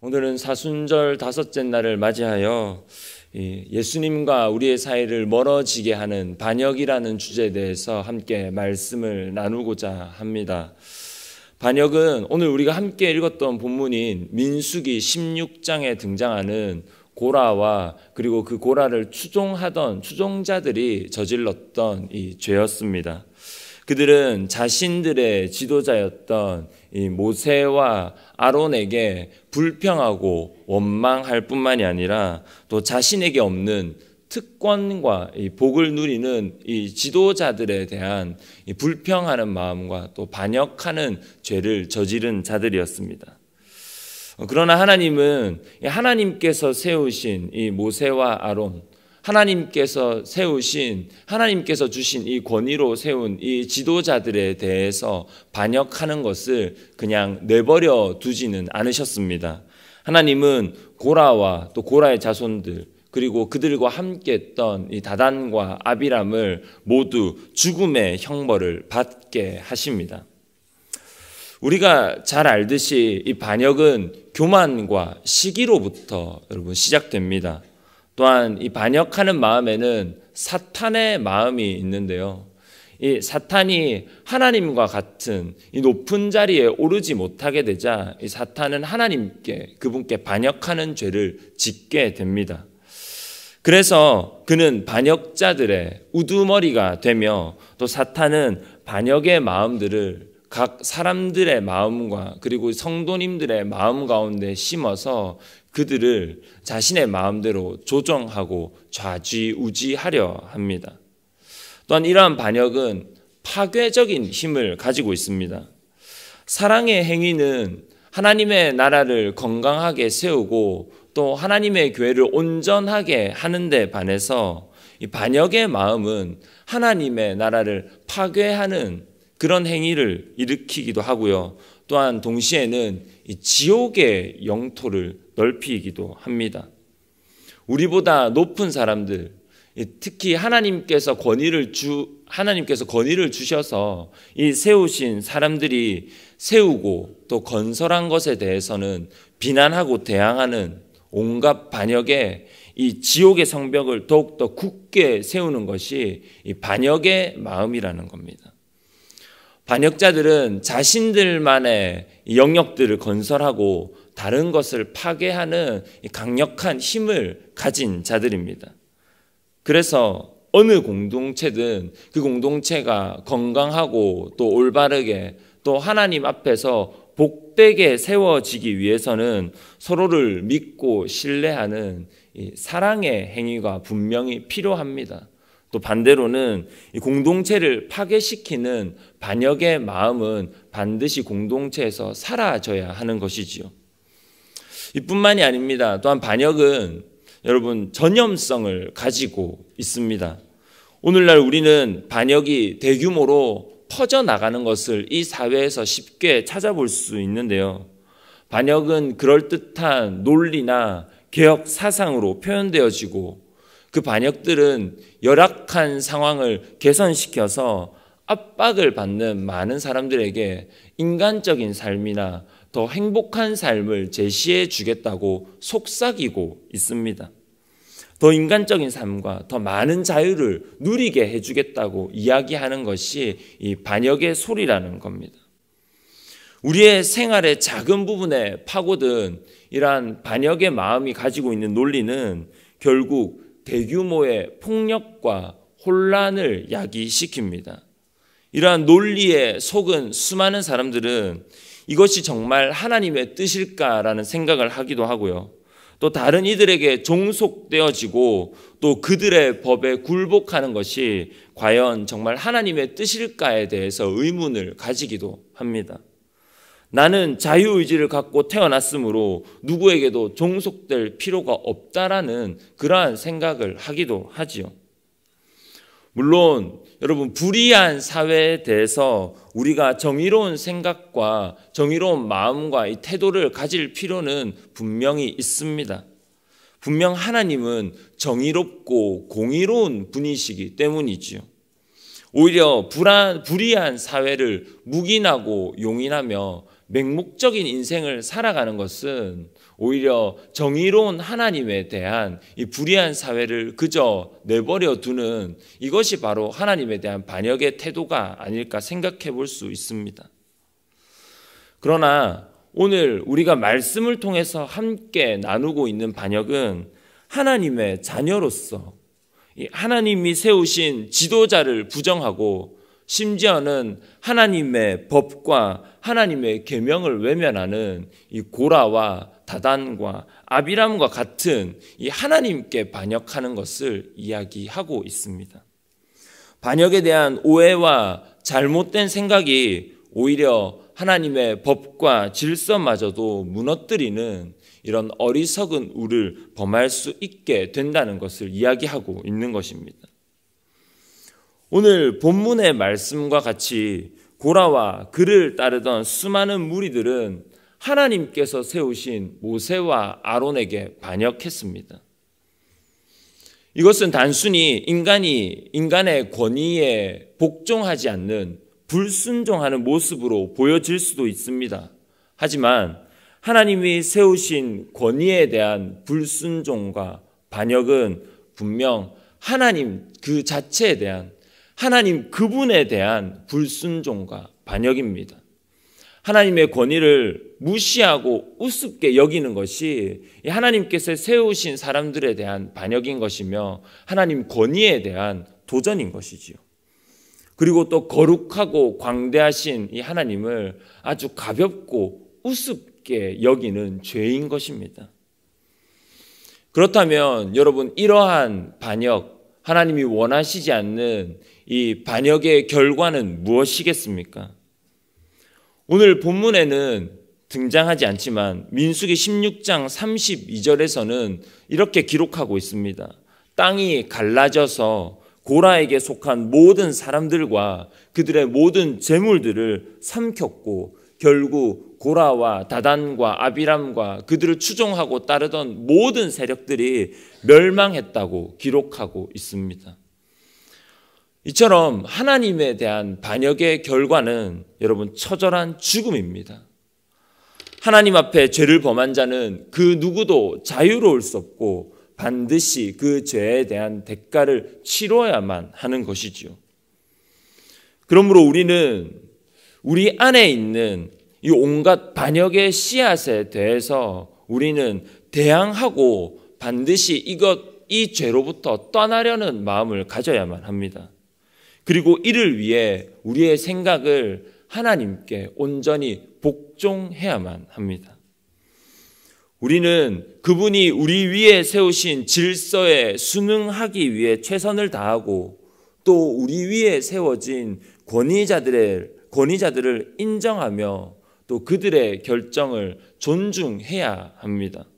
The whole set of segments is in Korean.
오늘은 사순절 다섯째 날을 맞이하여 예수님과 우리의 사이를 멀어지게 하는 반역이라는 주제에 대해서 함께 말씀을 나누고자 합니다. 반역은 오늘 우리가 함께 읽었던 본문인 민수기 16장에 등장하는 고라와 그리고 그 고라를 추종하던 추종자들이 저질렀던 이 죄였습니다. 그들은 자신들의 지도자였던 이 모세와 아론에게 불평하고 원망할 뿐만이 아니라 또 자신에게 없는 특권과 이 복을 누리는 이 지도자들에 대한 이 불평하는 마음과 또 반역하는 죄를 저지른 자들이었습니다. 그러나 하나님은 하나님께서 세우신 이 모세와 아론, 하나님께서 주신 이 권위로 세운 이 지도자들에 대해서 반역하는 것을 그냥 내버려 두지는 않으셨습니다. 하나님은 고라와 또 고라의 자손들 그리고 그들과 함께 했던 이 다단과 아비람을 모두 죽음의 형벌을 받게 하십니다. 우리가 잘 알듯이 이 반역은 교만과 시기로부터 여러분 시작됩니다. 또한 이 반역하는 마음에는 사탄의 마음이 있는데요. 이 사탄이 하나님과 같은 이 높은 자리에 오르지 못하게 되자 이 사탄은 그분께 반역하는 죄를 짓게 됩니다. 그래서 그는 반역자들의 우두머리가 되며 또 사탄은 반역의 마음들을 각 사람들의 마음과 그리고 성도님들의 마음 가운데 심어서 그들을 자신의 마음대로 조정하고 좌지우지하려 합니다. 또한 이러한 반역은 파괴적인 힘을 가지고 있습니다. 사랑의 행위는 하나님의 나라를 건강하게 세우고 또 하나님의 교회를 온전하게 하는 데 반해서 이 반역의 마음은 하나님의 나라를 파괴하는 그런 행위를 일으키기도 하고요. 또한 동시에는 이 지옥의 영토를 넓히기도 합니다. 우리보다 높은 사람들, 특히 하나님께서 권위를 주셔서 이 세우신 사람들이 세우고 또 건설한 것에 대해서는 비난하고 대항하는 온갖 반역의 이 지옥의 성벽을 더욱더 굳게 세우는 것이 이 반역의 마음이라는 겁니다. 반역자들은 자신들만의 영역들을 건설하고 다른 것을 파괴하는 강력한 힘을 가진 자들입니다. 그래서 어느 공동체든 그 공동체가 건강하고 또 올바르게 또 하나님 앞에서 복되게 세워지기 위해서는 서로를 믿고 신뢰하는 이 사랑의 행위가 분명히 필요합니다. 또 반대로는 이 공동체를 파괴시키는 반역의 마음은 반드시 공동체에서 사라져야 하는 것이지요. 이뿐만이 아닙니다. 또한 반역은 여러분 전염성을 가지고 있습니다. 오늘날 우리는 반역이 대규모로 퍼져나가는 것을 이 사회에서 쉽게 찾아볼 수 있는데요. 반역은 그럴듯한 논리나 개혁 사상으로 표현되어지고 그 반역들은 열악한 상황을 개선시켜서 압박을 받는 많은 사람들에게 인간적인 삶이나 더 행복한 삶을 제시해 주겠다고 속삭이고 있습니다. 더 인간적인 삶과 더 많은 자유를 누리게 해주겠다고 이야기하는 것이 이 반역의 소리라는 겁니다. 우리의 생활의 작은 부분에 파고든 이러한 반역의 마음이 가지고 있는 논리는 결국 대규모의 폭력과 혼란을 야기시킵니다. 이러한 논리에 속은 수많은 사람들은 이것이 정말 하나님의 뜻일까라는 생각을 하기도 하고요. 또 다른 이들에게 종속되어지고 또 그들의 법에 굴복하는 것이 과연 정말 하나님의 뜻일까에 대해서 의문을 가지기도 합니다. 나는 자유의지를 갖고 태어났으므로 누구에게도 종속될 필요가 없다라는 그러한 생각을 하기도 하지요. 물론 여러분 불의한 사회에 대해서 우리가 정의로운 생각과 정의로운 마음과 이 태도를 가질 필요는 분명히 있습니다. 분명 하나님은 정의롭고 공의로운 분이시기 때문이지요. 오히려 불의한 사회를 묵인하고 용인하며 맹목적인 인생을 살아가는 것은 오히려 정의로운 하나님에 대한 이 불의한 사회를 그저 내버려 두는 이것이 바로 하나님에 대한 반역의 태도가 아닐까 생각해 볼 수 있습니다. 그러나 오늘 우리가 말씀을 통해서 함께 나누고 있는 반역은 하나님의 자녀로서 하나님이 세우신 지도자를 부정하고 심지어는 하나님의 법과 하나님의 계명을 외면하는 이 고라와 다단과 아비람과 같은 이 하나님께 반역하는 것을 이야기하고 있습니다. 반역에 대한 오해와 잘못된 생각이 오히려 하나님의 법과 질서마저도 무너뜨리는 이런 어리석은 우를 범할 수 있게 된다는 것을 이야기하고 있는 것입니다. 오늘 본문의 말씀과 같이 고라와 그를 따르던 수많은 무리들은 하나님께서 세우신 모세와 아론에게 반역했습니다. 이것은 단순히 인간의 권위에 복종하지 않는 불순종하는 모습으로 보여질 수도 있습니다. 하지만 하나님이 세우신 권위에 대한 불순종과 반역은 분명 하나님 그 자체에 대한 하나님 그분에 대한 불순종과 반역입니다. 하나님의 권위를 무시하고 우습게 여기는 것이 하나님께서 세우신 사람들에 대한 반역인 것이며 하나님 권위에 대한 도전인 것이지요. 그리고 또 거룩하고 광대하신 이 하나님을 아주 가볍고 우습게 여기는 죄인 것입니다. 그렇다면 여러분, 이러한 반역, 하나님이 원하시지 않는 이 반역의 결과는 무엇이겠습니까? 오늘 본문에는 등장하지 않지만 민수기 16장 32절에서는 이렇게 기록하고 있습니다. 땅이 갈라져서 고라에게 속한 모든 사람들과 그들의 모든 재물들을 삼켰고 결국 고라와 다단과 아비람과 그들을 추종하고 따르던 모든 세력들이 멸망했다고 기록하고 있습니다. 이처럼 하나님에 대한 반역의 결과는 여러분 처절한 죽음입니다. 하나님 앞에 죄를 범한 자는 그 누구도 자유로울 수 없고 반드시 그 죄에 대한 대가를 치러야만 하는 것이지요. 그러므로 우리는 우리 안에 있는 이 온갖 반역의 씨앗에 대해서 우리는 대항하고 반드시 이 죄로부터 떠나려는 마음을 가져야만 합니다. 그리고 이를 위해 우리의 생각을 하나님께 온전히 복종해야만 합니다. 우리는 그분이 우리 위에 세우신 질서에 순응하기 위해 최선을 다하고 또 우리 위에 세워진 권위자들을 인정하며 또 그들의 결정을 존중해야 합니다.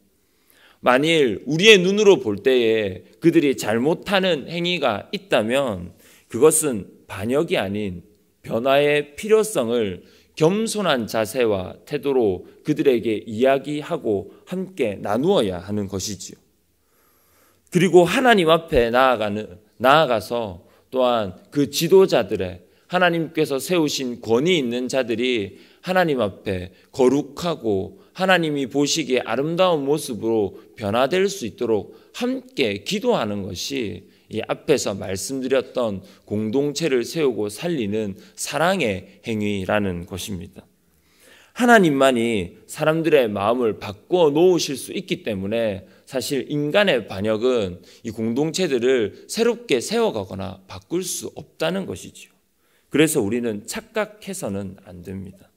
만일 우리의 눈으로 볼 때에 그들이 잘못하는 행위가 있다면 그것은 반역이 아닌 변화의 필요성을 겸손한 자세와 태도로 그들에게 이야기하고 함께 나누어야 하는 것이지요. 그리고 하나님 앞에 나아가서 또한 그 지도자들의 하나님께서 세우신 권위 있는 자들이 하나님 앞에 거룩하고 하나님이 보시기에 아름다운 모습으로 변화될 수 있도록 함께 기도하는 것이 이 앞에서 말씀드렸던 공동체를 세우고 살리는 사랑의 행위라는 것입니다. 하나님만이 사람들의 마음을 바꿔 놓으실 수 있기 때문에 사실 인간의 반역은 이 공동체들을 새롭게 세워가거나 바꿀 수 없다는 것이지요. 그래서 우리는 착각해서는 안 됩니다.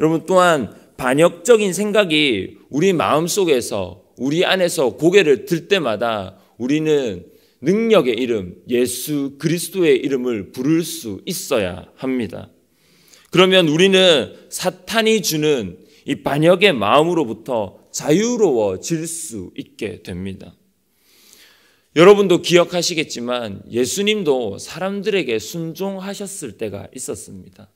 여러분, 또한 반역적인 생각이 우리 마음속에서 우리 안에서 고개를 들 때마다 우리는 능력의 이름, 예수 그리스도의 이름을 부를 수 있어야 합니다. 그러면 우리는 사탄이 주는 이 반역의 마음으로부터 자유로워질 수 있게 됩니다. 여러분도 기억하시겠지만 예수님도 사람들에게 순종하셨을 때가 있었습니다.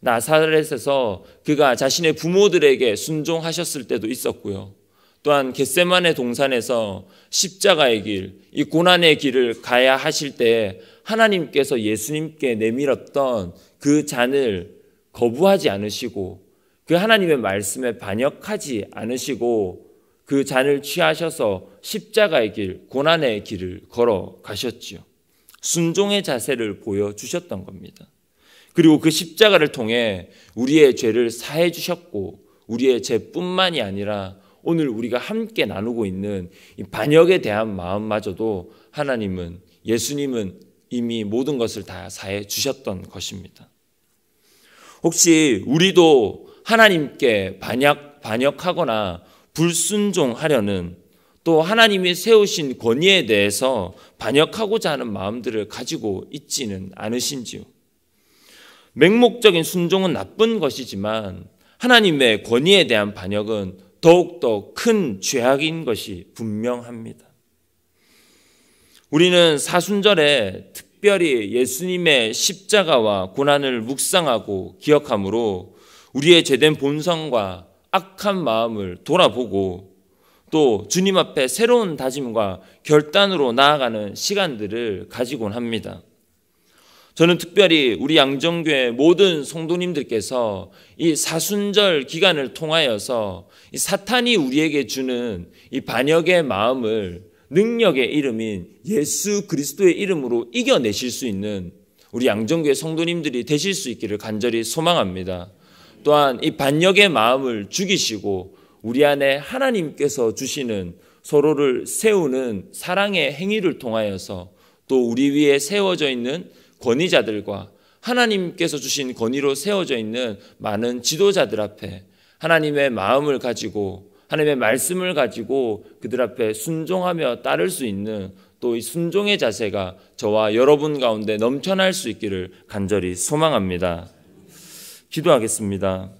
나사렛에서 그가 자신의 부모들에게 순종하셨을 때도 있었고요. 또한 겟세마네 동산에서 십자가의 길, 이 고난의 길을 가야 하실 때 하나님께서 예수님께 내밀었던 그 잔을 거부하지 않으시고 그 하나님의 말씀에 반역하지 않으시고 그 잔을 취하셔서 십자가의 길, 고난의 길을 걸어가셨지요. 순종의 자세를 보여주셨던 겁니다. 그리고 그 십자가를 통해 우리의 죄를 사해 주셨고 우리의 죄뿐만이 아니라 오늘 우리가 함께 나누고 있는 이 반역에 대한 마음마저도 하나님은, 예수님은 이미 모든 것을 다 사해 주셨던 것입니다. 혹시 우리도 하나님께 반역하거나 불순종하려는, 또 하나님이 세우신 권위에 대해서 반역하고자 하는 마음들을 가지고 있지는 않으신지요? 맹목적인 순종은 나쁜 것이지만 하나님의 권위에 대한 반역은 더욱더 큰 죄악인 것이 분명합니다. 우리는 사순절에 특별히 예수님의 십자가와 고난을 묵상하고 기억함으로 우리의 죄된 본성과 악한 마음을 돌아보고 또 주님 앞에 새로운 다짐과 결단으로 나아가는 시간들을 가지곤 합니다. 저는 특별히 우리 양정교회 모든 성도님들께서 이 사순절 기간을 통하여서 이 사탄이 우리에게 주는 이 반역의 마음을 능력의 이름인 예수 그리스도의 이름으로 이겨내실 수 있는 우리 양정교회 성도님들이 되실 수 있기를 간절히 소망합니다. 또한 이 반역의 마음을 죽이시고 우리 안에 하나님께서 주시는 서로를 세우는 사랑의 행위를 통하여서 또 우리 위에 세워져 있는 권위자들과 하나님께서 주신 권위로 세워져 있는 많은 지도자들 앞에 하나님의 마음을 가지고 하나님의 말씀을 가지고 그들 앞에 순종하며 따를 수 있는 또 이 순종의 자세가 저와 여러분 가운데 넘쳐날 수 있기를 간절히 소망합니다. 기도하겠습니다.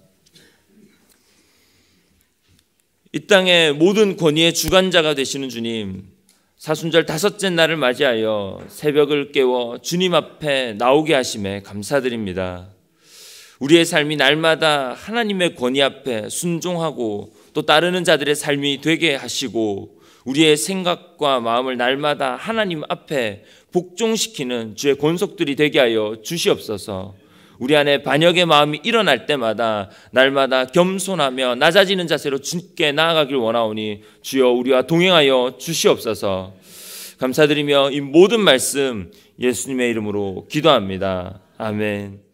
이 땅의 모든 권위의 주관자가 되시는 주님, 사순절 다섯째 날을 맞이하여 새벽을 깨워 주님 앞에 나오게 하심에 감사드립니다. 우리의 삶이 날마다 하나님의 권위 앞에 순종하고 또 따르는 자들의 삶이 되게 하시고 우리의 생각과 마음을 날마다 하나님 앞에 복종시키는 주의 권속들이 되게 하여 주시옵소서. 우리 안에 반역의 마음이 일어날 때마다 날마다 겸손하며 낮아지는 자세로 주께 나아가길 원하오니 주여 우리와 동행하여 주시옵소서. 감사드리며 이 모든 말씀 예수님의 이름으로 기도합니다. 아멘.